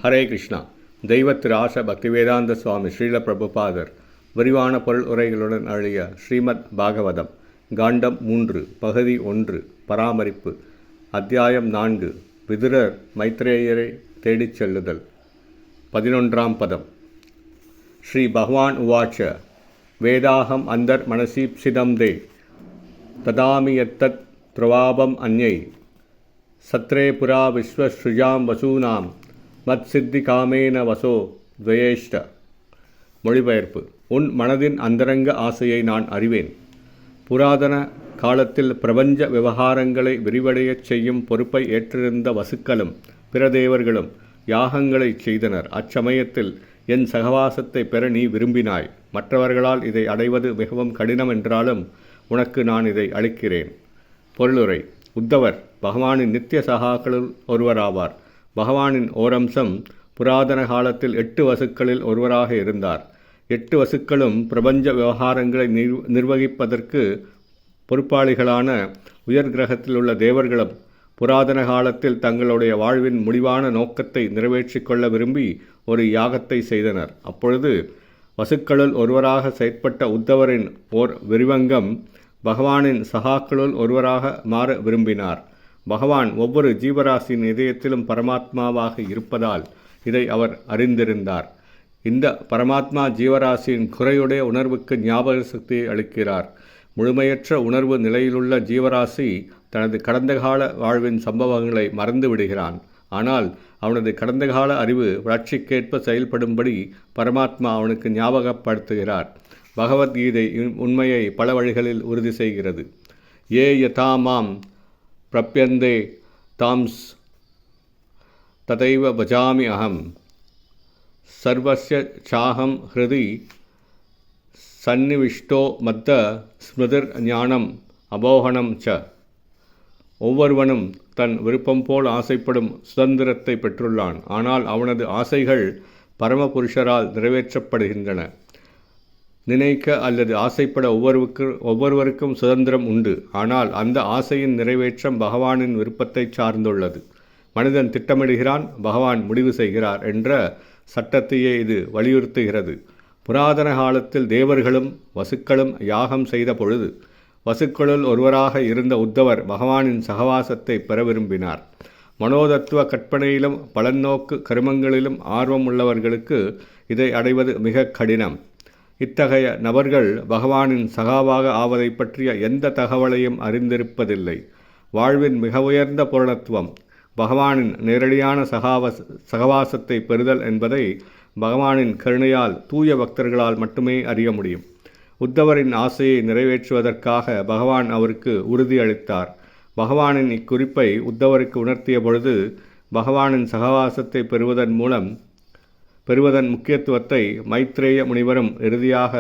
ஹரே கிருஷ்ணா. தெய்வத்திரு ஆச பக்திவேதாந்த சுவாமி ஸ்ரீல பிரபுபாதர் விரிவான பொருள் உரைகளுடன் அழிய ஸ்ரீமத் பாகவதம் காண்டம் 3 பகுதி 1 பராமரிப்பு அத்தியாயம் 4 விதுரர் மைத்ரேயரை தேடிச் செல்லுதல் 11ஆம் பதம். ஸ்ரீ பகவான் உவாச்ச வேதாஹம் அந்தர் மனசீப்சிதம் தே ததாமி யத்தத் த்ரவாபம் அன்யை சத்ரே புரா விஸ்வஸ்ருஜாம் வசூனாம் மத் சித்தி காமேன வசோ துவயேஷ்ட. மொழிபெயர்ப்பு. உன் மனதின் அந்தரங்க ஆசையை நான் அறிவேன். புராதன காலத்தில் பிரபஞ்ச விவகாரங்களை விரிவடையச் செய்யும் பொறுப்பை ஏற்றிருந்த வசுக்களும் பிற தேவர்களும் யாகங்களை செய்தனர். அச்சமயத்தில் என் சகவாசத்தை பெற நீ விரும்பினாய். மற்றவர்களால் இதை அடைவது மிகவும் கடினம் என்றாலும் உனக்கு நான் இதை அளிக்கிறேன். பொருளுரை. உத்தவர் பகவானின் நித்திய சகாக்களுள் ஒருவராவார். பகவானின் ஓரம்சம் புராதன காலத்தில் 8 வசுக்களில் ஒருவராக இருந்தார். 8 வசுக்களும் பிரபஞ்ச விவகாரங்களை நிர்வகிப்பதற்கு பொறுப்பாளிகளான உயர் கிரகத்தில் உள்ள தேவர்களும் புராதன காலத்தில் தங்களுடைய வாழ்வின் முடிவான நோக்கத்தை நிறைவேற்றிக் கொள்ள விரும்பி ஒரு யாகத்தை செய்தனர். அப்பொழுது வசுக்களுள் ஒருவராக செயற்பட்ட உத்தவரின் ஓர் விரிவங்கம் பகவானின் சகாக்களுள் ஒருவராக மாற விரும்பினார். பகவான் ஒவ்வொரு ஜீவராசியின் இதயத்திலும் பரமாத்மாவாக இருப்பதால் இதை அவர் அறிந்திருந்தார். இந்த பரமாத்மா ஜீவராசியின் குறையுடைய உணர்வுக்கு ஞாபக சக்தியை அளிக்கிறார். முழுமையற்ற உணர்வு நிலையிலுள்ள ஜீவராசி தனது கடந்த கால வாழ்வின் சம்பவங்களை மறந்து விடுகிறான். ஆனால் அவனது கடந்த கால அறிவு வளர்ச்சிக்கேற்ப செயல்படும்படி பரமாத்மா அவனுக்கு ஞாபகப்படுத்துகிறார். பகவத்கீதை உண்மையை பல வழிகளில் உறுதி செய்கிறது. ஏ யதாமாம் பிரப்யந்தே தாம்ஸ் ததைவ பஜாமி அகம் சர்வஸ்ய சாஹம் ஹிருதி சந்நிவிஷ்டோ மத்த ஸ்மிருதிர் ஞானம் அபோகணம் ச. ஒவ்வொருவனும் தன் விருப்பம் போல் ஆசைப்படும் சுதந்திரத்தை பெற்றுள்ளான். ஆனால் அவனது ஆசைகள் பரமபுருஷரால் நிறைவேற்றப்படுகின்றன. நினைக்க அல்லது ஆசைப்பட ஒவ்வொருவருக்கும் சுதந்திரம் உண்டு. ஆனால் அந்த ஆசையின் நிறைவேற்றம் பகவானின் விருப்பத்தை சார்ந்துள்ளது. மனிதன் திட்டமிடுகிறான், பகவான் முடிவு செய்கிறார் என்ற சட்டத்தையே இது வலியுறுத்துகிறது. புராதன காலத்தில் தேவர்களும் வசுக்களும் யாகம் செய்த பொழுது வசுக்களுள் ஒருவராக இருந்த உத்தவர் பகவானின் சகவாசத்தை பெற விரும்பினார். மனோதத்துவ கற்பனையிலும் பலநோக்கு கருமங்களிலும் ஆர்வம் உள்ளவர்களுக்கு இதை அடைவது மிக கடினம். இத்தகைய நபர்கள் பகவானின் சகாவாக ஆவதை பற்றிய எந்த தகவலையும் அறிந்திருப்பதில்லை. வாழ்வின் மிக உயர்ந்த பூரணத்துவம் பகவானின் நேரடியான சகவாசத்தை பெறுதல் என்பதை பகவானின் கருணையால் தூய பக்தர்களால் மட்டுமே அறிய முடியும். உத்தவரின் ஆசையை நிறைவேற்றுவதற்காக பகவான் அவருக்கு உறுதி அளித்தார். பகவானின் இக்குறிப்பை உத்தவருக்கு உணர்த்திய பொழுது பகவானின் சகவாசத்தை பெறுவதன் முக்கியத்துவத்தை மைத்ரேய முனிவரும் இறுதியாக